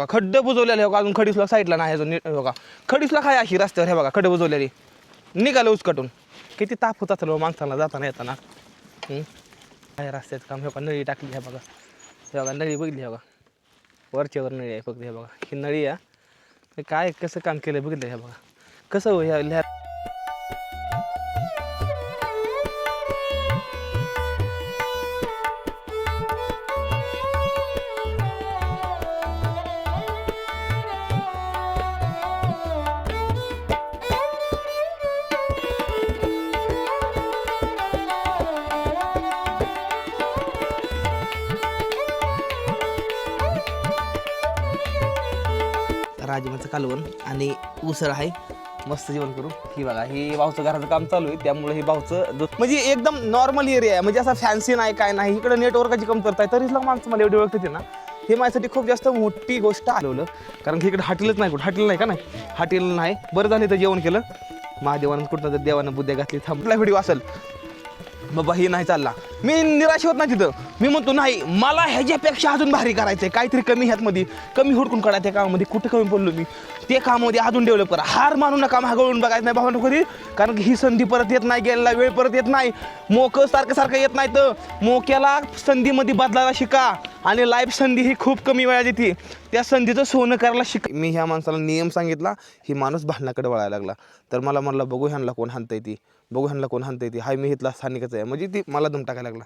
बघा खड्डे बुजवलेले हे बघा, अजून खडीसला साईडला नाही अजून नीट बघा, खडीसला काय अशी रस्त्यावर हे बघा खड्डे बुजवलेली निघालं उचकटून. किती ताप होत असेल माणसाला जाताना येताना. काय रस्त्याचं काम हे बघा, नळी टाकली हे बघा, हे बघा नळी बघितली हे बघा, वरच्यावर नळी आहे फक्त हे बघा, ही नळी आहे. काय कसं काम केलं बघितलं हे बघा, कसं हो ह्या राजमाचं कालवण आणि उसळ आहे. मस्त जेवण करू. ही बघा ही भाऊचं घराचं काम चालू आहे, त्यामुळे ही भाऊचं म्हणजे एकदम नॉर्मल एरिया आहे, म्हणजे असा फॅन्सी नाही काय नाही. इकडे नेटवर्काची कमतरता आहे, तरीच माणसं मला एवढी ओळखते ना. हे माझ्यासाठी खूप जास्त मोठी गोष्ट आलेलं, कारण की इकडे हॉटेलच नाही, कुठं हॉटेल नाही का, नाही हॉटेल नाही. बरं झालं तर जेवण केलं. महादेवानं कुठं तर देवानं बुद्ध्या घातली. थांबला व्हिडिओ असेल बाबा ही नाही चालला, मी निराश होत नाही तिथं. मी म्हणतो नाही मला ह्याच्यापेक्षा अजून भारी करायचंय, काहीतरी कमी ह्यातमध्ये कमी हुडकून काढा. त्या कामामध्ये कुठं कमी पडलो मी, ते कामामध्ये अजून डेव्हलप करा. हार मानू नका, मागवून बघायचं नाही भावना कधी, कारण की ही संधी परत येत नाही, गेलेला वेळ परत येत नाही. मोकं सारखं येत नाही, तर मोक्याला संधीमध्ये बदलायला शिका. आणि लाईफ संधी ही खूप कमी वेळात येते, त्या संधीचं सोनं करायला शिका. मी ह्या माणसाला नियम सांगितला, ही माणूस भांडणाकडे वळायला लागला. तर मला म्हणलं बघू ह्यांना कोण हाणता येते, बघू ह्यांना कोण हाणता येते. हाय मी इथला स्थानिकच आहे, म्हणजे ती मला दम टाकायला लागला.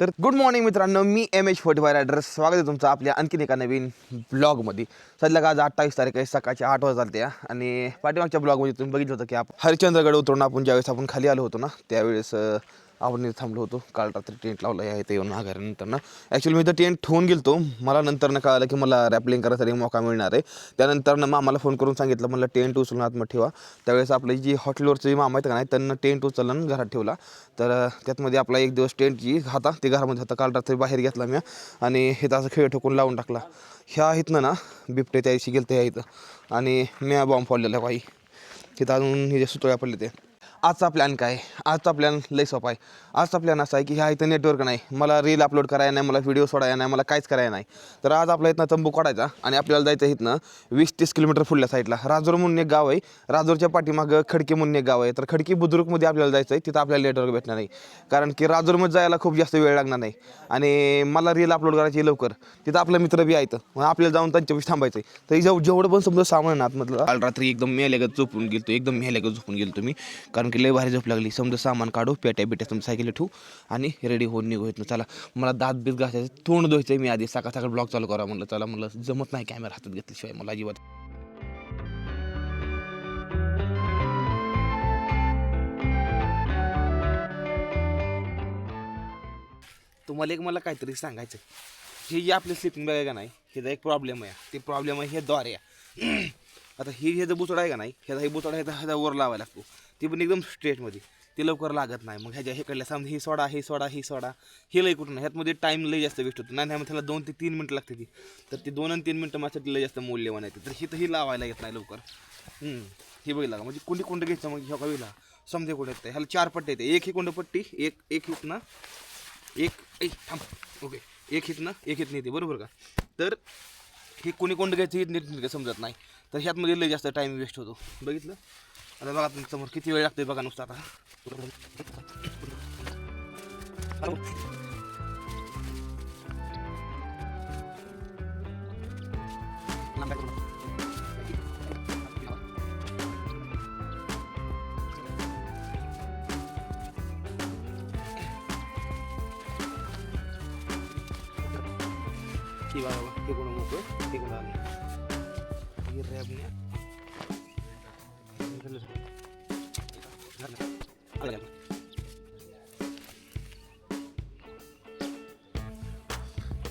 तर गुड मॉर्निंग मित्रांनो, मी MH45 ॲड्रेस, स्वागत आहे तुमचं आपल्या आणखीन एका नवीन ब्लॉगमध्ये. सध्या आज 28 तारीख आहे, सकाळचे 8 वाजता त्या. आणि पाठीमागच्या ब्लॉगमध्ये तुम्ही बघितलं होतं की आपण हरिश्चंद्रगड उतरून आपण ज्यावेळेस आपण खाली आलो होतो ना, त्यावेळेस आपण थांबलो होतो. काल रात्री टेंट लावला आहे इथे येऊन माघाऱ्यानंतर ना. ॲक्च्युली मी तर टेंट ठेवून गेलो, मला नंतर कळालं की मला रॅपलिंग करायसाठी मौका मिळणार आहे. त्यानंतर मामाला फोन करून सांगितलं, मला टेंट उचलून आतमध्ये ठेवा. त्यावेळेस आपली जी हॉटेलवरचं जी मामा आहेत का नाही, त्यांना टेंट उचलला आणि घरात ठेवला. तर त्यातमध्ये आपला एक दिवस टेंट जी होता ते घरामध्ये होता. काल रात्री बाहेर घेतला मी आणि हे असं खेळ ठोकून लावून टाकला. ह्या इथनं ना बिबटे त्या दिवशी गेलं त्या इथं, आणि मी बॉम्ब फोडलेला काही तिथं अजून हे जे सुतळ्या पडले ते. आजचा प्लॅन काय? आजचा प्लॅन लई सोपा आहे. आजचा प्लॅन असा आहे की ह्या इथं नेटवर्क नाही, मला रील अपलोड करायला नाही, मला व्हिडिओ सोडायला नाही, मला काहीच करायला नाही. तर आज आपल्या इथनं तंबू काढायचा आणि आपल्याला जायचं इथनं 20-30 किलोमीटर पुढल्या साईडला राजूर म्हणून एक गाव आहे. राजूरच्या पाठीमागं खडकी म्हणून एक गाव आहे. तर खडकी बुद्रुकमध्ये आपल्याला जायचं आहे, तिथं आपल्याला नेटवर्क भेटणार नाही, कारण की राजूरमध्ये जायला खूप जास्त वेळ लागणार नाही. आणि मला रील अपलोड करायची लवकर, तिथं आपलं मित्र बी आहेत, मग आपल्याला जाऊन त्यांच्यापाशी थांबायचं आहे. तर जेवढं पण समजा सामान आतमधलं. काल रात्री एकदम मेल्यागत झोपून गेलो, एकदम मेल्यागत झोपून गेलो तुम्ही, कारण की लय भारी झोप लागली. समजा सामान काढू, पेट्या समजा सायकल ठेवू आणि रेडी होऊन निघू येत. चला मला दात बीत घासायचं, तोंड धुवायचं आहे. मी आधी सकाळ ब्लॉग चालू करा म्हणलं. चला म्हणलं जमत नाही कॅमेरा हातात घेतल्याशिवाय मला अजिबात. तुम्हाला एक मला काहीतरी सांगायचं आहे. हे जे आपले स्लिपिंग बॅग आहे का नाही, ह्याचा एक प्रॉब्लेम आहे. ते प्रॉब्लेम आहे हे द्वारे. आता हे जर बुचडा आहे का नाही, ह्याचा हे बुचडा ह्याचा वर लावायला लागतो, ती पण एकदम स्ट्रेटमध्ये, ते लवकर लागत नाही. मग ह्याच्या हे कडल्या समजा ही सोडा हे लई कुठं नाही, ह्यातमध्ये टाईम लई जास्त वेस्ट होतो. नाही त्याला 2 ते 3 मिनटं लागते ती. तर ती 2 आणि 3 मिनटं माझ्यासाठी लई जास्त मौल्यवान आहे. तर ही लावायला येत नाही लवकर. ही बघितला का, म्हणजे कोणती कोंड घ्यायचं मग ह्या कवीला समजे कुठे येतं. ह्याला 4 पट्टे येते, एक ही कोंड पट्टी, एक हित ना, एक थांब ओके, एक हित ना, एक हित येते, बरोबर का. तर हे कोणी कोंड घ्यायचं हे नीट समजत नाही. तर ह्यातमध्ये लई जास्त टाईम वेस्ट होतो. बघितलं आता बघा समोर किती वेळ लागतोय बघा नुसतं. आता ही बघा हे कोण मोकळं, हे कोण आले रॅबने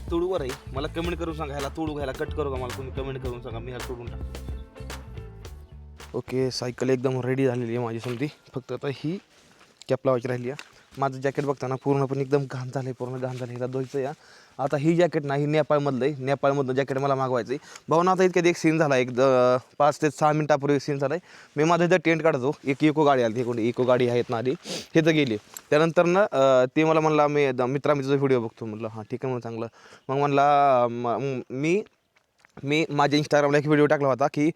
तोडूवर आहे. मला कमेंट करून सांगा ह्याला तोडू घ्यायला कट करू का, मला तुम्ही कमेंट करून सांगा, मी ह्याला तोडून टाक. ओके, सायकल एकदम रेडी झालेली आहे माझी समजी. फक्त आता ही कॅप लावायची राहिली आहे. माझं जॅकेट बघताना पूर्णपणे एकदम घाण झालं आहे, पूर्ण घाण झालं. ह्याला धुवायचं या. आता ही जॅकेट नाही, नेपाळमधलं आहे, नेपाळमधलं जॅकेट मला मागवायचं आहे. भावना आता इतक्यात एक सीन झाला, 5 ते 6 मिनटापूर्वी सीन झाला आहे. मी माझं इथं टेंट काढतो, एक इको गाडी आली, कोणती इको गाडी आहेत ना आधी, हे तर गेली. त्यानंतर ना ते मला म्हणला मी मित्राचा व्हिडिओ बघतो, म्हटलं हां ठीक आहे म्हणून चांगलं. मग म्हणला मी मी माझ्या इंस्टाग्रामला एक व्हिडिओ टाकला होता की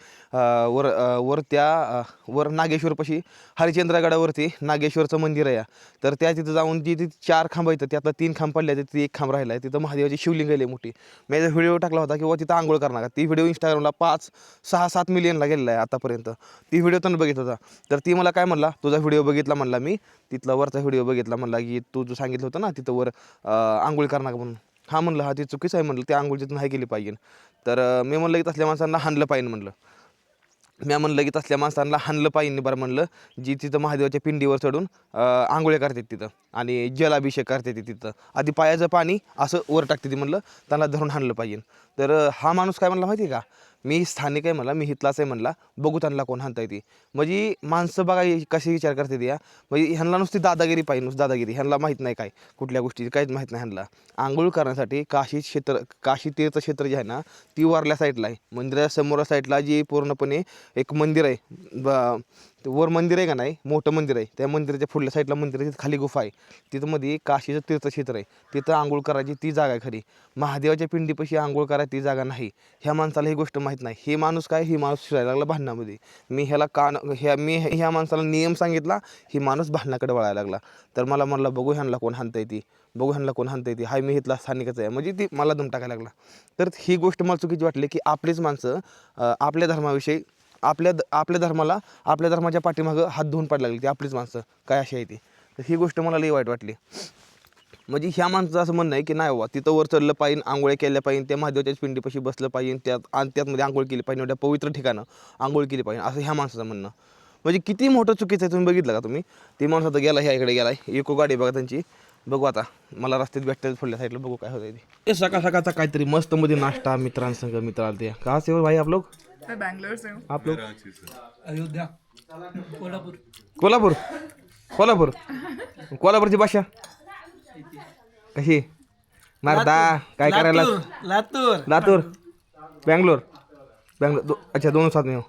वर नागेश्वरपाशी हरिश्चंद्रगडावरती नागेश्वरचं मंदिर आहे. तर त्या तिथं जाऊन जी तिथे 4 खांब आहेत त्यातलं 3 खांब पडले आहेत, तिथे 1 खांब राहिला आहे. तिथं महादेवाची शिवलिंग आहे मोठी. मी व्हिडिओ टाकला होता की तिथं आंघोळ करणार. ती व्हिडिओ इंस्टाग्रामला 5-6-7 मिलियनला गेलेला आहे आतापर्यंत. ती व्हिडिओ त्यांनी बघितला होता. तर ती मला काय म्हणला, तुझा व्हिडिओ बघितला म्हणला, मी तिथला वरचा व्हिडिओ बघितला म्हणला की तू जो सांगितलं होतं ना तिथं वर आंघोळ करणार म्हणून. हां म्हणलं, हा ती चुकीचं आहे म्हणलं, ते आंघोळ तिथं नाही केली पाहिजे. तर मी म्हणलं की तसल्या माणसांना हाणलं पाहिजे म्हणलं. मी म्हणलं की तसल्या माणसांना हाणलं पाहिजे बरं म्हणलं, जी तिथं महादेवाच्या पिंडीवर चढून आंघोळ्या करतात तिथं आणि जलाभिषेक करते तिथं. आधी पायाचं पाणी असं वर टाकते ती म्हणलं, त्यांना धरून हाणलं पाहिजे. तर हा माणूस काय म्हणला माहिती आहे का, मी स्थानिक आहे म्हणला, मी इथलाच आहे म्हणला, बघू त्यांना कोण हाणता येते. म्हणजे माणसं बघा कशी विचार करते ती या. म्हणजे ह्यांना नुसती दादागिरी पाहिजे, नुसती दादागिरी. ह्यांना माहीत नाही काय कुठल्या गोष्टी, काहीच माहीत नाही ह्यांना. आंघोळ करण्यासाठी काशी तीर्थक्षेत्र जे आहे ना, ती वरल्या साईडला आहे. मंदिराच्या समोर साईडला जी पूर्णपणे एक मंदिर आहे, वर मंदिर आहे का नाही, मोठं मंदिर आहे. त्या मंदिराच्या पुढल्या साईडला मंदिर आहे, तिथं खाली गुफा आहे. तिथं मध्ये काशीचं तीर्थक्षेत्र आहे. तिथं आंघोळ करायची ती जागा आहे खरी. महादेवाच्या पिंडीपाशी आंघोळ करायची ती जागा नाही. ह्या माणसाला ही गोष्ट माहीत नाही. हे माणूस काय, ही माणूस शिरायला लागला भांडणामध्ये. मी ह्या माणसाला नियम सांगितला, ही माणूस भांडणाकडे वळायला लागला. तर मला म्हणलं, बघू ह्यांना कोण हाणता येते, बघू ह्यांना कोण हाणता येते. हाय मी इथला स्थानिकच आहे. म्हणजे ती मला दम टाकायला लागला. तर ही गोष्ट मला चुकीची वाटली की आपलीच माणसं आपल्या धर्माविषयी, आपल्या धर्माच्या पाठीमागं हात धुवून पडायला लागली. ती आपलीच माणसं काय अशी आहे ती. तर ही गोष्ट मला लई वाईट वाटली. म्हणजे ह्या माणसाचं असं म्हणणं आहे की नाही बाबा, तिथं वर चढलं पाहिजे, आंघोळ्या केल्या पाहिजे, त्या महादेवाच्या पिंडीपाशी बसलं पाहिजे, त्यातमध्ये आंघोळ केली पाहिजे, एवढ्या पवित्र ठिकाणं आंघोळ केली पाहिजे, असं ह्या माणसाचं म्हणणं. म्हणजे किती मोठं चुकीचं आहे, तुम्ही बघितलं का तुम्ही. ती माणूस आता गेला, ह्या इकडे गेलाय, इको गाडी बघा त्यांची. बघू आता, मला रस्त्यात भेटतात फुडल्या साईडला, बघू काय होतं ते. सकाळ सकाळचा काहीतरी मस्त मध्ये नाश्ता मित्रांसंग. मित्र आले ते कहाँ से हो भाई आप लोग? मैं बैंगलोर से हूँ। आप लोग? अयोध्या, कोल्हापुर। कोल्हापूर. कोल्हापूर कोल्हापूरची भाषा कशी मारदा काय करायला? लातूर बैंगलोर अच्छा, दोनों साथ में हो?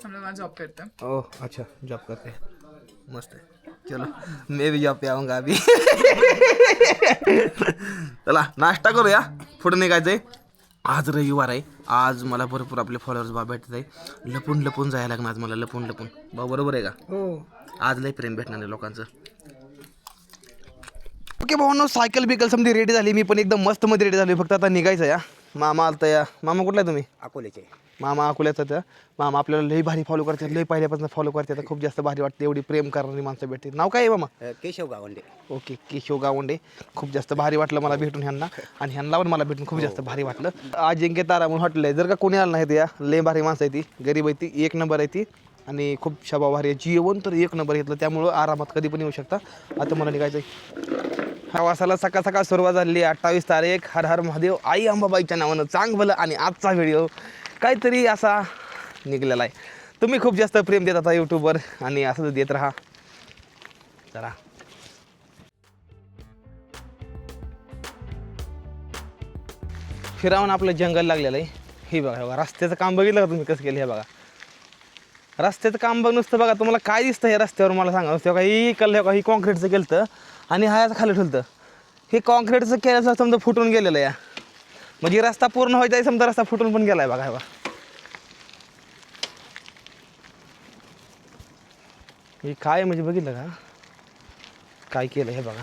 हम लोग वहाँ जॉब करते हैं। ओह अच्छा, जॉब करते हैं, मस्त है. चलो मैं भी जॉब पे आऊँगा अभी. चला नाश्ता करूया, पुढे निघायचंय. आज रविवार आहे. आज मला भरपूर आपले फॉलोअर्स भेटत आहे. लपून जायला लागणार आज मला, लपून. भाऊ बरोबर आहे का? हो. आज लय प्रेम भेटणार आहे लोकांचं. ओके भावांनो, सायकल बिकल समधी रेडी झाली. मी पण एकदम मस्त मध्ये रेडी झाली. फक्त आता निघायचं या. मामा आलता या. मामा कुठला आहे तुम्ही? अकोल्याचे. मामा अकोल्याचा त्या. मामा आपल्याला लई भारी फॉलो करतात, लई पहिल्यापासून फॉलो करतात. खूप जास्त भारी वाटते, एवढी प्रेम करणारी माणसं भेटते. नाव काय आहे मामा? केशव गावंडे. ओके, केशव गावंडे. खूप जास्त भारी वाटलं मला भेटून ह्यांना, आणि ह्यांना पण मला भेटून खूप जास्त भारी वाटलं. अजिंक्य तारा म्हणून हॉटेल आहे, जर का कोणी आलं नाही या, लई भारी माणसं आहे ती, गरीब आहे ती, 1 नंबर आहे ती, आणि खूप शबा भारी आहे. जेवण तर 1 नंबर घेतलं, त्यामुळं आरामात कधी पण येऊ शकता. आता मला निघायचं आहे. प्रवासाला सकाळ सुरुवात झाली. 28 तारीख. हर हर महादेव. आई अंबाबाईच्या नावानं चांग भलं. आणि आजचा व्हिडिओ काहीतरी असा निघलेला आहे. तुम्ही खूप जास्त प्रेम देत आता यूट्यूबवर, आणि असंच देत राहा. चला फिरावून आपलं जंगल लागलेलं आहे. हे बघा रस्त्याचं काम बघितलं का तुम्ही कसं केलं? हे बघा रस्त्याचं काम बघ नुसतं. बघा तुम्हाला काय दिसतं हे रस्त्यावर, मला सांगा नुसतं. बघा ही कल्लं, बघा ही कॉन्क्रीटचं केलं आणि हायाचं खाली ठेवलं. हे कॉन्क्रीटचं केलं समजा फुटून गेलेलं या. म्हणजे रस्ता पूर्ण व्हायचा आहे, समजा रस्ता फुटून पण गेलाय. बघा बघा हे काय म्हणजे बघितलं का काय केलं हे बघा.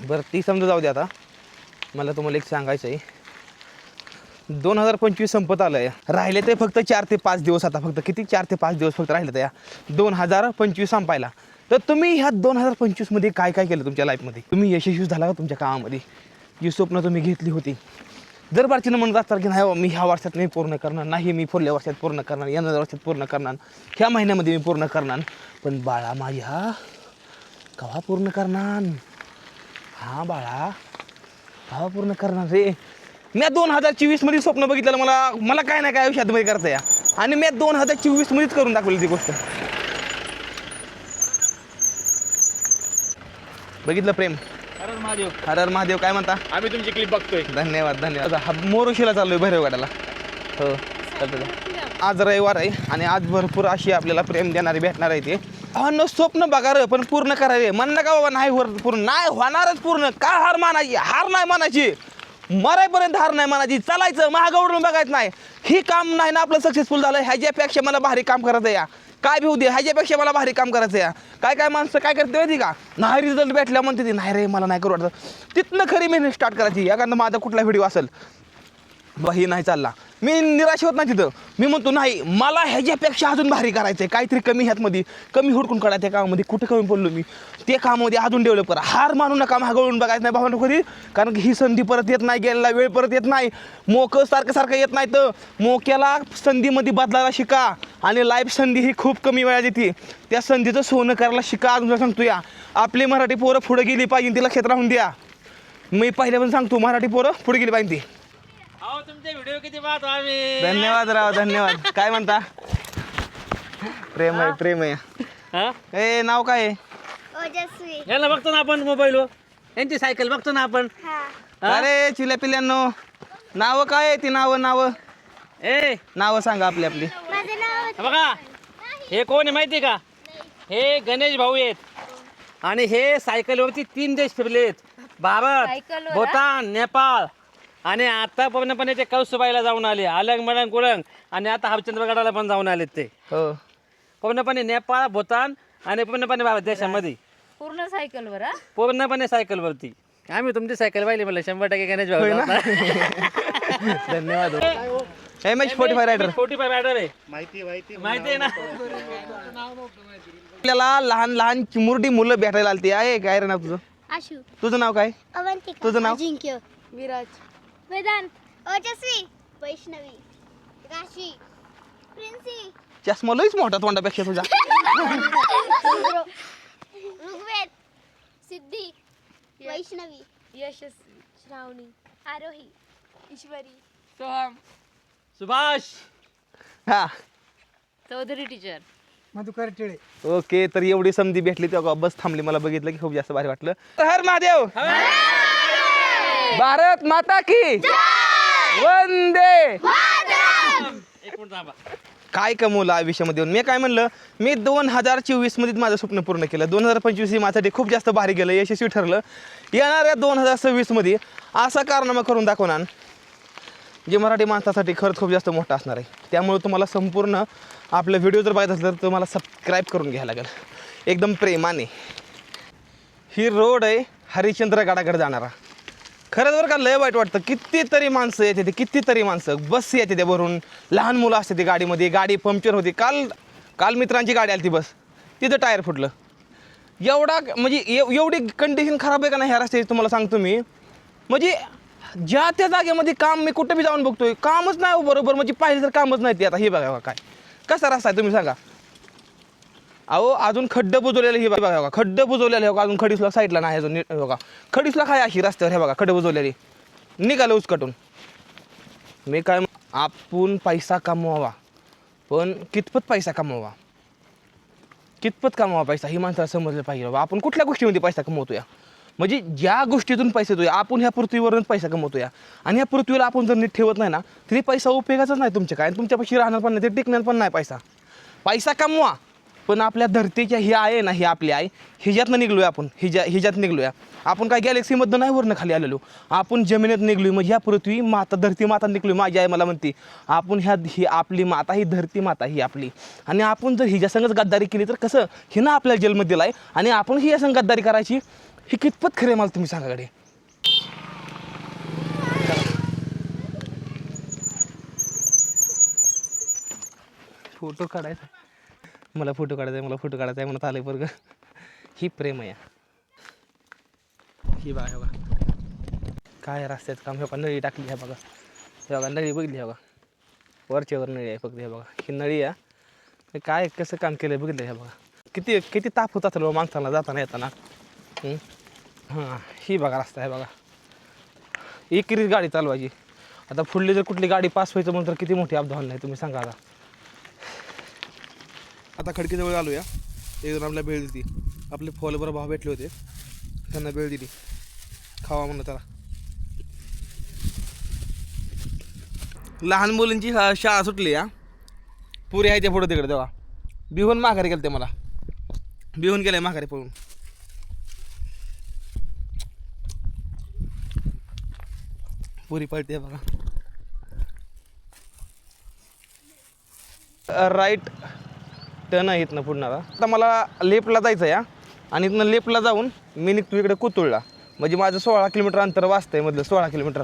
बरं ती समजा जाऊ दे. आता मला तुम्हाला एक सांगायचं आहे. 2025 संपत आलं आहे. राहिले ते फक्त 4 ते 5 दिवस. आता फक्त किती, 4 ते 5 दिवस फक्त राहिले तर या 2025 संपायला. तर तुम्ही ह्या 2025मध्ये काय केलं तुमच्या लाईफमध्ये? तुम्ही यशस्वी झाला का तुमच्या कामामध्ये? जी स्वप्न तुम्ही घेतली होती, जर बारचीनं म्हणत असतात की नाही मी ह्या वर्षात नाही पूर्ण करणार, नाही मी पुढल्या वर्षात पूर्ण करणार, येणाऱ्या वर्षात पूर्ण करणार, ह्या महिन्यामध्ये मी पूर्ण करणार, पण बाळा माझ्या केव्हा पूर्ण करणार? हां बाळा केव्हा पूर्ण करणार रे? मी 2024 मध्ये स्वप्न बघितलेलं, मला काय नाही काय आयुष्यात करायचं या, आणि मी 2024 मध्येच करून दाखवली ती गोष्ट. बघितलं प्रेम? हर हर महादेव. काय म्हणता? आम्ही तुमची क्लिप बघतोय. धन्यवाद. मोरुशीला चाललोय भैरवगडाला. हो आज रविवार आहे, आणि आज भरपूर अशी आपल्याला प्रेम देणारी भेटणार आहे. ते न स्वप्न बघा रे, पण पूर्ण करायचे. म्हण नका बाबा नाही पूर्ण, नाही होणारच पूर्ण. का हार मानायची? हार नाही मानायची, मरायपर्यंत हार नाही मनाची, चालायचं महागवडून बघायचं नाही. ही काम नाही ना आपलं सक्सेसफुल झालं, ह्याच्यापेक्षा मला भारी काम करायचं या, काय भिऊ दे, ह्याच्यापेक्षा मला भारी काम करायचं या. काय काय माणसं काय करते माहिती का, नाही रिझल्ट भेटल्या म्हणते ती, नाही रे मला नाही करू वाटतं. तिथनं खरी मेहनत स्टार्ट करायची. एखादा माझा कुठला व्हिडिओ असेल ही नाही चालला, मी निराश होत नाही तिथं. मी म्हणतो नाही मला ह्याच्यापेक्षा अजून भारी करायचं आहे, काहीतरी कमी ह्यातमध्ये कमी हुडकून काढा त्या कामामध्ये, कुठं कमी पडलो मी ते कामामध्ये अजून डेव्हलप करा. हार मानू नका, महागवळून बघायचं नाही भावांनो कधी, कारण की ही संधी परत येत नाही, गेलेला वेळ परत येत नाही. मोकं सारखं येत नाही, तर मोक्याला संधीमध्ये बदलायला शिका. आणि लाईफ संधी ही खूप कमी वेळा येते, त्या संधीचं सोनं करायला शिका. अजून सांगतो या, आपली मराठी पोरं पुढे गेली पाहिजे, तिला लक्षात राहून द्या. मी पहिल्यापासून सांगतो मराठी पोरं पुढे गेली पाहिजे ती. तुमचे व्हिडिओ किती पाहतो आम्ही. धन्यवाद राव, धन्यवाद. काय म्हणता, प्रेम आहे प्रेम आहे. हा? ए नाव काय आहे? ओजस्वी. याला बघतो ना आपण मोबाईलवर, यांची सायकल बघतो ना आपण. हा. अरे चिल्या पिल्यांनो, नावं काय आहे ती, नावं ए नावं सांगा आपली आपली. माझं नाव हे बघा, हे कोण आहे माहिती का, हे गणेश भाऊ आहेत आणि हे सायकलवरती 3 देश फिरलेत, भारत, भूतान, नेपाळ आणि आता पूर्णपणे ते कौसुबाईला जाऊन आले, अलंग मलंग कुळंग, आणि आता हरचंद्रगडाला पण जाऊन आलेत ते. हो पूर्णपणे नेपाळ, भूतान आणि पूर्णपणे भारत देशामध्ये, पूर्ण सायकलवर हा? पूर्णपणे सायकलवरती. आम्ही तुमची सायकल पाहिली म्हणलं 100% गणेश भाऊ. धन्यवाद. एम एच 45 रायडर 45 रायडर आहे, माहिती आहे ना. आपल्याला लहान लहान चिमुरडी मुलं भेटायला आलती. आहे काय रे नाव तुझं? आशू. तुझं नाव काय? अवंतिका. तुझं नाव? अजिंक्य. विराज. वेदांत. ओजस्वी. वैष्णवी. राशी. प्रिन्सी. चष्मा लईच मोठा तोंडापेक्षा तुझ्या. ऋग्वेद. सिद्धी. वैष्णवी. यशस्वी. श्रावणी. आरोही. ईश्वरी. सोहम. सुभाष. हा चौधरी टीचर. मधुकर टिळे. ओके, तर एवढी संधी भेटली तेव्हा बस थांबली. मला बघितलं की खूप जास्त भारी वाटलं. हर महादेव, भारत माता की वंदे. एक मिनिट थांबा. काय कमवलं आयुष्यामध्ये येऊन? मी काय म्हणलं, मी 2024 मध्ये माझं स्वप्न पूर्ण केलं. 2025 ही माझ्यासाठी खूप जास्त भारी गेलं, यशस्वी ठरलं. येणाऱ्या 2026 मध्ये असा कारनामा करून दाखवणार जे मराठी माणसासाठी खरंच खूप जास्त मोठा असणार आहे. त्यामुळे तुम्हाला संपूर्ण आपलं व्हिडिओ जर बघायचं असेल तर तुम्हाला सबस्क्राईब करून घ्यायला लागेल एकदम प्रेमाने. ही रोड आहे हरिश्चंद्रगडाकडे जाणारा. खरंच बरं का, लय वाईट वाटतं. कितीतरी माणसं येते ते, कितीतरी माणसं बस येते ते भरून, लहान मुलं असते ते गाडीमध्ये, गाडी पंक्चर होती. काल मित्रांची गाडी आली ती बस, तिथं टायर फुटलं. एवढा म्हणजे एवढी कंडिशन खराब आहे का नाही ह्या रस्त्याची, तुम्हाला सांगतो मी. म्हणजे ज्या त्या जागेमध्ये काम मी कुठं बी जाऊन बघतोय, कामच नाही हो बरोबर, म्हणजे पाहिजे तर कामच नाही ते. आता हे बघा काय कसा रस्ता आहे तुम्ही सांगा. अहो अजून खड्डं बुजवलेलं, हे बघा बघा खड्डं बुजवलेलं आहे बघा, अजून खडीसला साईडला नाही अजून बघा, खडीसला काय अशी रस्त्यावर हे बघा खड्डं बुजवलेली, निघालं उचकटून. मी काय, आपण पैसा कमवावा, पण कितपत पैसा कमवावा, कितपत कमवावा पैसा ही माणसाला समजलं पाहिजे. बाबा आपण कुठल्या गोष्टीमध्ये पैसा कमवतोय, म्हणजे ज्या गोष्टीतून पैसे येतोय, आपण ह्या पृथ्वीवरूनच पैसा कमवतोय. आणि ह्या पृथ्वीला आपण जर नीट ठेवत नाही ना, तरी पैसा उपयोगाचाच नाही तुमच्या काय, तुमच्यापाशी राहणार पण नाही, ते टिकणार पण नाही. पैसा कमवा, पण आपल्या धरतीच्या ही आहे ना, ही आपली आहे, हिच्यातनं निघलोय आपण, हिच्यात निघलोया आपण. काय गॅलेक्सीमधनं नाही वरनं खाली आलेलो, आपण जमिनीत निघलोय. म्हणजे ह्या पृथ्वी माता, धरती माता निघलोय. माझी आई मला म्हणते आपण ही आपली माता, ही धरती माता ही आपली. आणि आपण जर हिच्या संगच गद्दारी केली तर कसं, हिनं आपल्याला जन्म दिलाय आणि आपण ही या संग गद्दारी करायची, ही कितपत खरे मला तुम्ही सांगा कडे. फोटो काढायचा मला, फोटो काढायचा आहे म्हणत आलंय बरं. ही प्रेम आहे. ही बघा काय रस्त्यात काम. हे बघा नळी टाकली, हे बघा, हे बघा नळी बघितली, हे बघा वरच्यावर नळी आहे फक्त. हे बघा ही नळी आहे, काय कसं काम केलं आहे बघितलं. हे बघा किती ताप होत असेल माणसाला जाताना येताना. हां ही बघा रस्ता आहे बघा, एकेरीच गाडी चालवायची. आता पुढली जर कुठली गाडी पास व्हायचं म्हणून तर किती मोठी अपघात नाही तुम्ही सांगा. आता खडकीजवळ आलो या, एक जण आपल्याला भेळ दिली. आपले फॉलोवर भाव भेटले होते, त्यांना भेळ दिली, खावा म्हणून. त्याला लहान मुलांची शाळा सुटली या, पुरे आहे ते पुढं तिकडे. तेव्हा बिहून माघारी गेलं, ते मला बिहून गेलं माघारी पळून. पुरी पळते बघा. राईट टर्न आहे इथनं पुढणारा. आता मला लेफ्टला जायचं आहे आणि इथनं लेफ्टला जाऊन मी निघतो इकडे कोतुळला. म्हणजे माझं 16 किलोमीटर अंतर वाचतंय मधलं 16 किलोमीटर.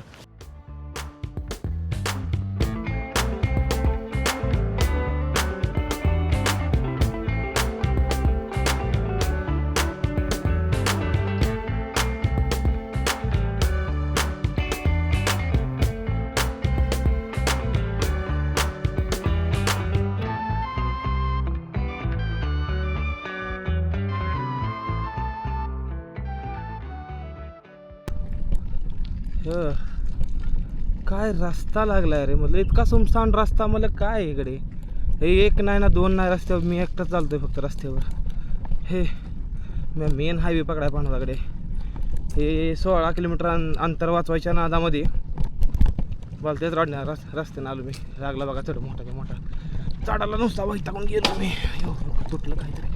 काय रस्ता लागलाय रे, म्हटलं इतका सुमसान रस्ता. मला काय इकडे हे एक नाही ना दोन नाही रस्त्यावर, मी एकटाच चालतोय फक्त रस्त्यावर. हे मी मेन हायवे पकडाय पाहण्याकडे. हे 16 किलोमीटर अंतर वाचवायच्या नादामध्ये मला तेच रडणार रस्त्यानं आलो मी. लागला बघा चढ मोठा मोठा चढायला नुसता वैतागून गेलो मी. तुटलं काहीतरी.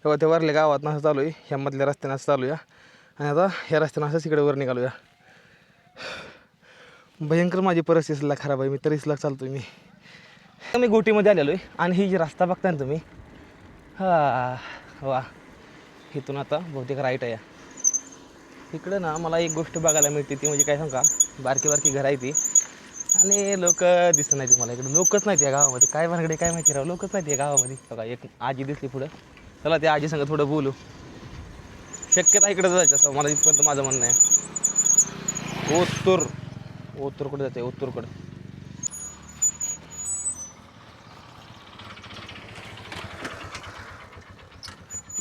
तेव्हा ते वरल्या गावात असं चालू आहे, ह्या मधल्या रस्त्यानं असं चालू या आणि आता ह्या रस्त्यानं असंच इकडे वर निघालो या. भयंकर माझी परिस्थितीला खराब आहे. मी तरीच लाख चालतो मी. मी गोटीमध्ये आलेलो आहे आणि ही जी रस्ता बघताय ना तुम्ही, वा इथून आता बहुतेक राईट आहे. इकडं ना मला एक गोष्ट बघायला मिळते ती म्हणजे काय सांगा, बारकी बारकी घरं आहे ती आणि लोक दिसत नाही मला इकडे. लोकच नाही या गावामध्ये. काय भानगडे काय माहिती राव, लोकच नाही या गावामध्ये. बघा एक आजी दिसली पुढं. चला त्या आजी संग थोडं बोलू. शक्यता इकडं जायचं असं मला इथपर्यंत माझं म्हणणं आहे. ओतूरकडे जाते ओतूरकडं.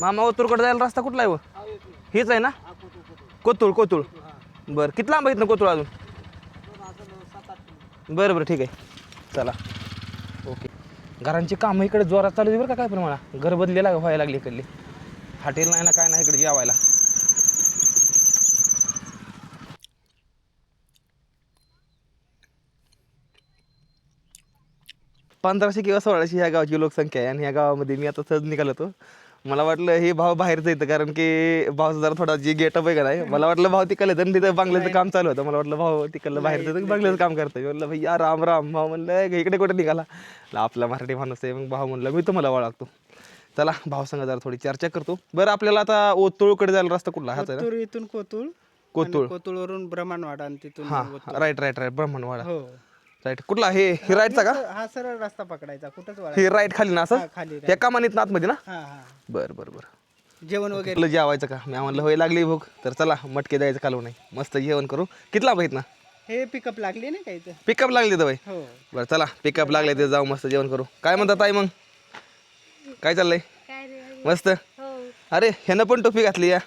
मामा ओतूरकडे जायला रस्ता कुठला आहे हो? हेच आहे ना, कोतुळ. बरं किती लांब आहे ना कोतुळ अजून? बरं ठीक आहे चला ओके. घरांची कामं इकडे जोरात चालू आहे बरं का. काय पण मला घर बदलेला व्हायला लागली इकडली. हॉटेल नाही ना काय नाही इकडे जेवायला. पंधराशे किंवा 1600 ह्या गावाची लोकसंख्या आहे आणि ह्या गावामध्ये मी आता सहज निघालो होतो. मला वाटलं हे भाव बाहेरचं येतं कारण की भावचं जरा थोडा जी गेटअप आहे का नाही. मला वाटलं भाव तिकडलं तर तिथं बांगल्याचं काम चालू होतं. मला वाटलं भाव तिकडलं बाहेरचं तर बांगल्याचं काम करतं. मी म्हटलं भैया राम राम. भाव म्हणलं इकडे कुठे निघाला. आपला मराठी माणूस आहे. मग भाव म्हणलं मी तुम्हाला ओळखतो. चला भाव संग जरा थोडी चर्चा करतो. बरं आपल्याला आता ओतूळकडे जायला रस्ता कुठला? हाच आहे ना? इथून कोतुळ. कोतुळ ब्रह्मणवाडा आणि तिथून हां राईट ब्राह्मणवाडा. हो राईट कुठला हे राईटचा का? हा सरळ रस्ता पकडायचा. कुठंच हे राईट खाली ना असं खाली या कामानीत आतमध्ये ना. हा हा बरं जेवण वगैरे तुला जेवायचं का? मी म्हणलं होय लागली भूक तर चला मटके द्यायचं कालव नाही मस्त जेवण करू. किती लांब आहेत ना? हे पिकअप लागली ना काही तर. पिकअप लागले तर बाई. हो बरं चला पिकअप लागले ते जाऊ मस्त जेवण करू. काय म्हणतात ताई मग काय चाललंय? मस्त. अरे ह्यानं पण टोपी घातली या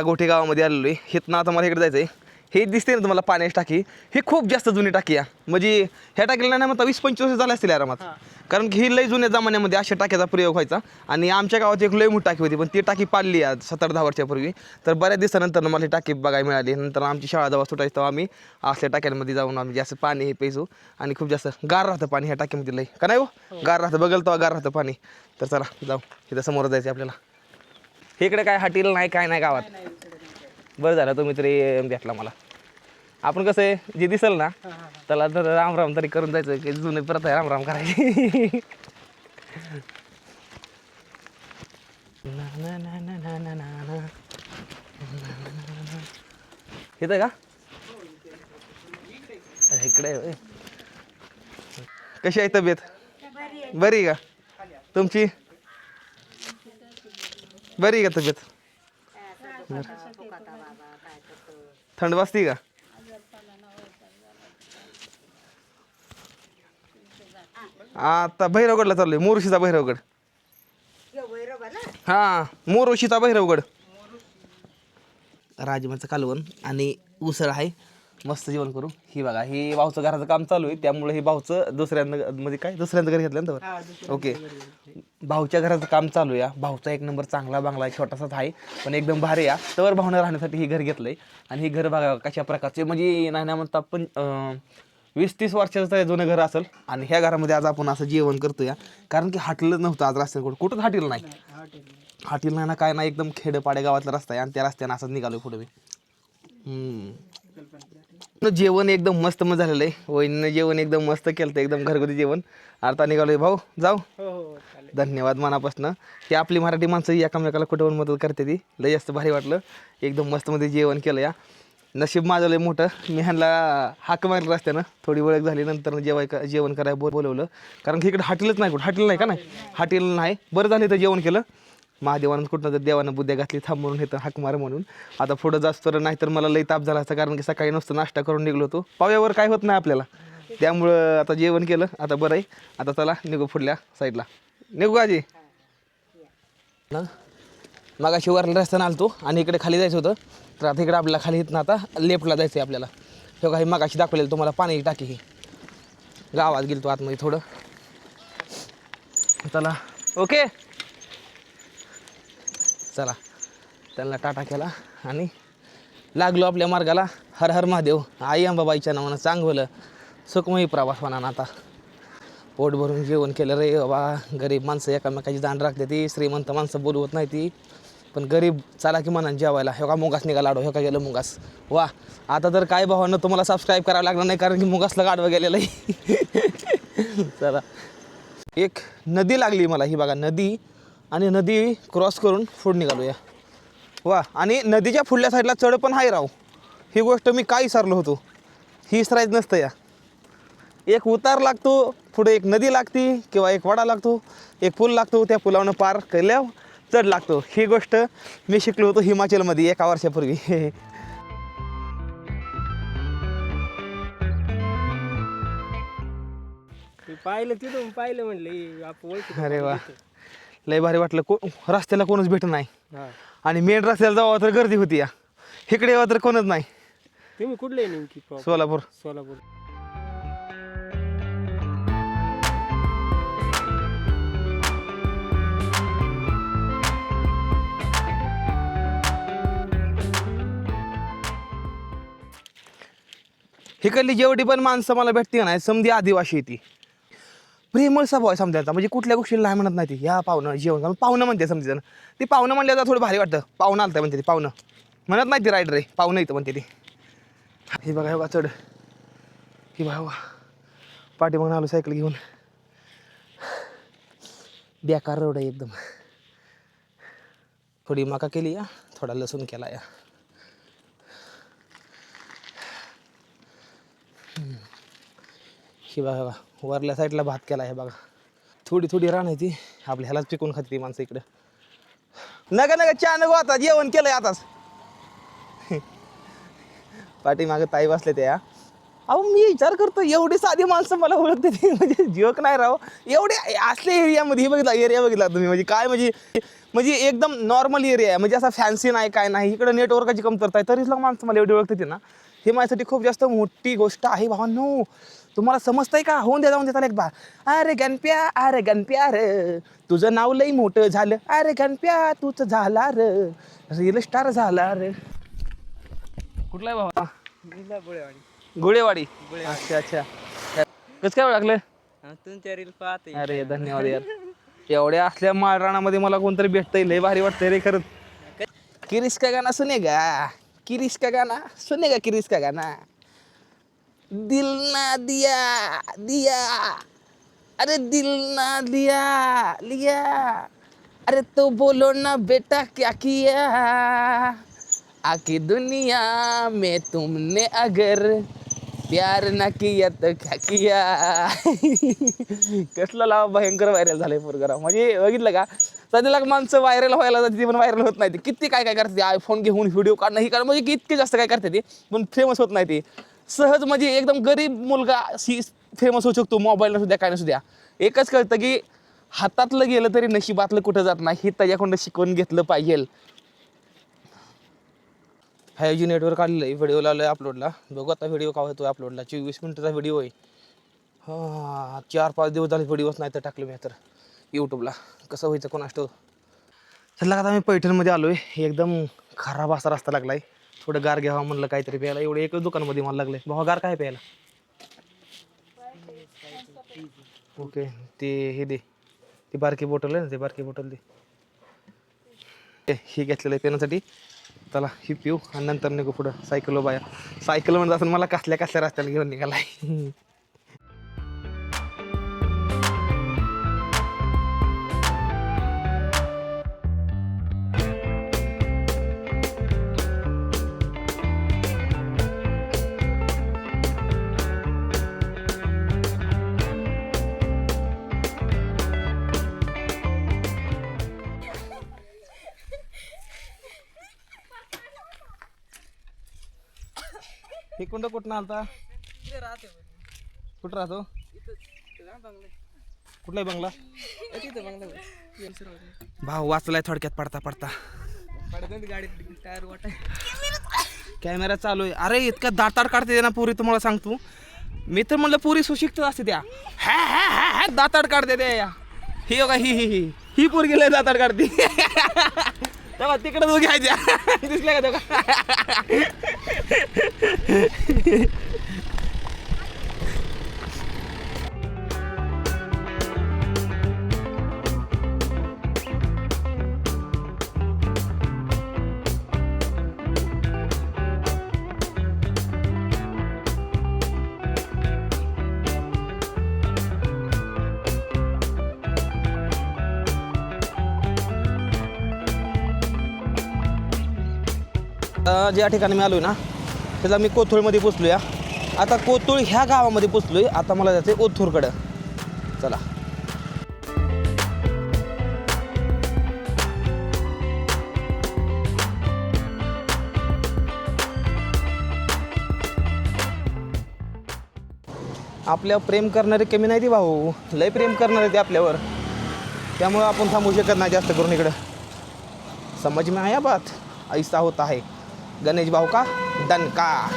गोठी गावामध्ये आलेलो आहे. हिथनं आता मला इकडे जायचं आहे. हे दिसते ना तुम्हाला पाण्याची टाकी, ही खूप जास्त जुनी टाकी आहे. म्हणजे ह्या टाकीला नाही म्हणता 20-25 वर्ष झाले असतील आरामात. कारण की ही लई जुन्या जमान्यामध्ये अशा टाक्याचा प्रयोग व्हायचा आणि आमच्या गावात एक लई मोठी टाकी होती पण ती टाकी पाडली आज 7-10 वर्षापूर्वी. तर बऱ्याच दिवसानंतर मला ही टाकी बघायला मिळाली. नंतर आमची शाळा जेव्हा सुटायची तेव्हा आम्ही असल्या टाक्यांमध्ये जाऊन आम्ही जास्त पाणी हे प्यायचो आणि खूप जास्त गार राहतं पाणी ह्या टाकीमध्ये. लई का नाही हो गार राहतं, बघल तेव्हा गार राहतं पाणी. तर चला जाऊ इथं समोर जायचं आपल्याला. इकडे काय हॉटेल नाही काय नाही गावात. बरं झालं तुम्ही तरी भेटला मला. आपण कसं आहे जे दिसेल ना त्याला तर राम राम तरी करून जायचं की जुने परत आहे राम राम करायची. इथं का इकडे कशी आहे तब्येत? बरी का तुमची? बरी का तब्येत? थंड वाजती का? आता भैरवगडला चाललोय. मोरुशीचा भैरवगड. हा मोरुशीचा भैरवगड. राजमाचं कालवण आणि उसळ आहे. मस्त जेवण करू. ही बघा ही भाऊचं घराचं काम चालू आहे त्यामुळे ही भाऊचं दुसऱ्यांदा म्हणजे काय दुसऱ्यांदा घरी घेतलं ना. ओके भाऊच्या घराचं काम चालू आहे. भाऊचा एक नंबर चांगला बांगला छोटासाच आहे पण एकदम भारी आहे. तर भावना राहण्यासाठी ही घर घेतलंय आणि ही घर बघा कशा प्रकारचे म्हणजे नाही ना म्हणता पण 20-30 वर्षाचं जुनं घर असेल. आणि ह्या घरामध्ये आज आपण असं जेवण करतोय कारण की हॉटेलच नव्हतं आज रस्त्यावर. कुठंच हॉटेल नाही. हॉटेल नाही ना काय नाही एकदम खेडपाड्या गावातला रस्ता आहे आणि त्या रस्त्यानं असंच निघालो पुढे मी. जेवण एकदम मस्त मस्त झालेलं आहे. वहिनीनं जेवण एकदम मस्त केलं, एकदम घरगुती जेवण. आता निघालोय भाऊ, जाऊ. हो हो चालेल. धन्यवाद मनापासून. ते आपली मराठी माणसं एकामेकाला कुठे पण मदत करते ती, लय जास्त भारी वाटलं. एकदम मस्त मध्ये जेवण केलं या. नशीब माझं लय मोठं, मी ह्यांना हाक मारलं रस्त्यानं, थोडी ओळख झाली, नंतर जेवण करायला बोलवलं. कारण की इकडे हॉटेलच नाही, कुठं हॉटेल नाही का नाही, हॉटेल नाही. बरं झालं तर जेवण केलं. महादेवानं कुठं तर देवानं बुद्ध्या घातली, थांब म्हणून इथं हाक मार म्हणून. आता पुढं जास्त तर नाही तर मला लई ताप झाला असता, कारण की सकाळी नुसतं नाश्ता करून निघलो होतो. पाव्यावर काय होत नाही आपल्याला, त्यामुळं आता जेवण केलं, आता बरं आहे. आता चला निघू पुढल्या साईडला, निघू आजी ना. मग अशी वरल्या रस्त्यानं आलतो आणि इकडे खाली जायचं होतं, तर आता इकडे आपल्याला खाली येत आता लेफ्टला जायचं आहे आपल्याला. हे काही मग अशी दाखवलेलं तुम्हाला पाणी टाकी, ही गावात गेलो आतमध्ये थोडं. चला ओके, चला त्यांना टाटा केला आणि लागलो आपल्या मार्गाला. हर हर महादेव. आई अंबाबाईच्या नावानं चांगलं सुखमयी प्रवास म्हणा. आता पोट भरून जेवण केलं रे बाबा. गरीब माणसं एकामेकाची दांड राखते ती, श्रीमंत माणसं बोलवत नाही ती, पण गरीब चला की म्हणा जेवायला. हे का मुंगास निघाला लाडो, हे का गेलं मुंगास. वा, आता तर काय भावानं तुम्हाला सबस्क्राईब करावं लागणार नाही, कारण की मुंगासला गाडवं गेलेलं आहे. चला, एक नदी लागली मला, ही बघा नदी, आणि नदी क्रॉस करून पुढे निघालो या. वा, आणि नदीच्या पुढल्या साईडला चढ पण आहे राव. ही गोष्ट मी काय विसरलो होतो, ही विसरायचं नसतं या. एक उतार लागतो, पुढे एक नदी लागती किंवा एक वडा लागतो, एक पूल लागतो, त्या पुलावनं पार केल्यावर चढ लागतो. ही गोष्ट मी शिकलो होतो हिमाचलमध्ये 1 वर्षापूर्वी. पाहिलं तिथून पाहिलं म्हणलं अरे वा, लय भारी वाटलं. रस्त्याला कोणच भेटत नाही, हा. आणि मेन रस्त्याला जावं तर गर्दी होती या. इकडे यावं तर कोणच नाही. तुम्ही कुठले नेमकी सोलापूर. सोलापूर. इकडली जेवढी पण माणसं मला भेटते नाही, समधी आदिवासी ती प्रेमळ स्वभाव आहे समजायचा. म्हणजे कुठल्या गोष्टीला नाही म्हणत नाही ती. ह्या पाहुणं जेवण पाहुणं म्हणते समजी जण. ती पाहुणं म्हणल्यावर थोडं भारी वाटतं. पाहुणं आलं म्हणते ती, पाहुणं म्हणत नाही ती रायडर आहे, पाहुणं येतं म्हणते ती. हे बघा, हे बघा चढ, ही बघा पाठी मग आलो सायकल घेऊन. बेकार रोड आहे एकदम. थोडी मका केली या, थोडा लसूण केला या. ही बघा, वरल्या साईडला भात केला आहे बघा. थोडी थोडी रान आहे ती, आपल्या ह्यालाच पिकून खाते ती माणसं इकडं. नका नका चहा नको, आता जेवण केलंय आताच. पाठीमागं ताई बसले त्या. अहो मी विचार करतो, एवढी साधी माणसं मला ओळखते ती, म्हणजे जोक नाही राव. एवढे असल्या एरियामध्ये हे बघितला, एरिया बघितला तुम्ही, म्हणजे काय म्हणजे एकदम नॉर्मल एरिया आहे. म्हणजे असा फॅन्सी नाही काय नाही, इकडं नेटवर्काची कमतरता आहे, तरीच माणसं मला एवढी ओळखते ती ना. हे माझ्यासाठी खूप जास्त मोठी गोष्ट आहे भावांनो. तुम्हाला समजतंय का? होऊन द्या, जाऊन देता एक बा. अरे गणप्या रे, तुझं नाव लई मोठं झालं. अरे गणप्या तूच झाला र, रिअल स्टार झाला रे. कुठला आहे बाबा? गुळेवाडी. अच्छा अच्छा, कसं काय लागलं? तुमच्या रील पाहते. अरे धन्यवाद यार. एवढ्या असल्या माळराणामध्ये मला कोणतरी भेटतंय, लय भारी वाटतंय रे खरंच. किरीस का गाना सुनेगा, किरीस का गाना सुनेगा, किरीस का गाना. दिल ना दिया दिया, अरे दिल ना लिया लिया, अरे तो बोलो ना बेटा क्या किया, आकी दुनिया में तुमने अगर प्यार ना किया तर क्या किया. कसला लाव भयंकर व्हायरल झालंय पोरगराव. म्हणजे बघितलं का, सध्याला माणसं व्हायरल व्हायला जाते ती पण व्हायरल होत नाही ती. किती काय काय करते, आयफोन घेऊन व्हिडिओ काढणं ही काढणं, म्हणजे इतके जास्त काय करते ती, पण फेमस होत नाही ती. सहज म्हणजे एकदम गरीब मुलगा फेमस होऊ शकतो, मोबाईल नसू द्या काय नसू द्या. एकच कळतं की हातातलं गेलं तरी नशिबातलं कुठं जात नाही, हे त्याच्याकडून शिकवून घेतलं पाहिजे. 5G नेटवर्क आलेलं आहे, व्हिडिओ लावला आहे अपलोडला. बघू आता व्हिडिओ का होतो अपलोडला. 24 मिनिटाचा व्हिडिओ आहे. हां, 4-5 दिवस झाले व्हिडिओच नाही तर टाकलं मी तर यूट्यूबला. कसं व्हायचं कोणास ठाऊक. चला आता मी पैठणमध्ये आलो आहे. एकदम खराब असा रस्ता लागला आहे. थोडं गार घ्यावं म्हणलं काहीतरी प्यायला. एवढं एकच दुकानामध्ये मला लागलं आहे. भावा गार काय प्यायला? ओके, ते हे दे, ती बारकी बॉटल आहे ना, ते बारकी बॉटल दे. हे घेतलेलं आहे पिण्यासाठी. चला ही पिऊ आणि नंतर निघू पुढं सायकल बाया. सायकल म्हणत असून मला कसल्या कसल्या रस्त्याला घेऊन निघालाय. हे कुंड कुठं आलता? कुठं राहतो? कुठलाय बंगला? भाऊ वाचलाय थोडक्यात पडता पडता. कॅमेरा चालू आहे. अरे इतका दातार काढते ना पुरी, तुम्हाला सांगतो मी तर म्हणलं पुरी सुशिक्त असते त्या. हा दातार काढते त्या. ही बघा ही पोर गेले दातार काढते. तेव्हा तिकडे दोघी घ्यायच्या दिसल्या का तेव्हा. ज्या ठिकाणी मी आलोय ना त्याला मी कोथरूडमध्ये पोचलो या. आता कोथरूड ह्या गावामध्ये पोचलोय. आता मला जायचं आहे ओथूरकडं. चला आपल्यावर प्रेम करणारे कमी नाही ती भाऊ, लय प्रेम करणारे ते आपल्यावर. त्यामुळं आपण थांबू शकत नाही जास्त करून इकडं. समज में आया बात, ऐसा होता है. गणेश भाऊ का दणका.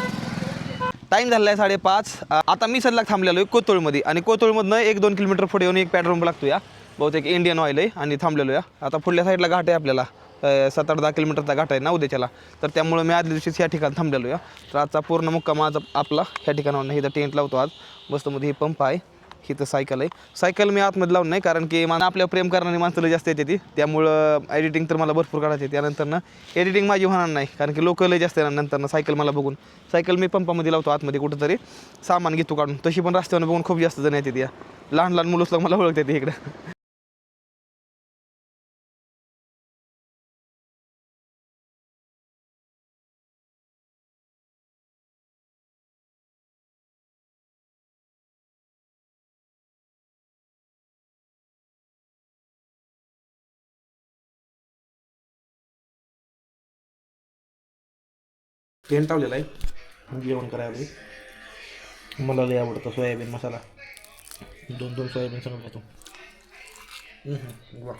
टाईम झाला आहे 5:30. आता मी सध्या थांबलेलो आहे कोथरूडमध्ये आणि कोथरूडमधनं 1-2 किलोमीटर पुढे येऊन एक पेट्रोल पंप लागतो या. बहुतेक इंडियन ऑइल आहे आणि थांबलेलो या. आता पुढल्या साईडला घाट आहे आपल्याला 7-8-10 किलोमीटरचा घाट आहे ना उद्याच्याला. तर त्यामुळे मी आदल्या दिवशीच ह्या ठिकाणी थांबलेलो या. तर आजचा पूर्ण मुक्काम आज आपला ह्या ठिकाणावर इथं टेंट लावतो आज. बसतोमध्ये ही पंप आहे, इथं सायकल आहे. सायकल मी आतमध्ये लावून नाही कारण की मला आपल्या प्रेम करणारी माणसं जास्त येते ती. त्यामुळं एडिटिंग तर मला भरपूर काढायची. त्यानंतरनं एडिटिंग माझी होणार नाही कारण की लोक लय जास्त येणार नंतरनं सायकल मला बघून. सायकल मी पंपामध्ये लावतो आतमध्ये कुठंतरी सामान घेतो काढून. तशी पण रस्त्यावर बघून खूप जास्त जण येते या. लहान लहान मुलं मला ओळखते इकडं. टेंट लावलेला आहे जेवण करायला. मला लय आवडतं सोयाबीन मसाला. 2 सोयाबीन सगळं घेतो. वा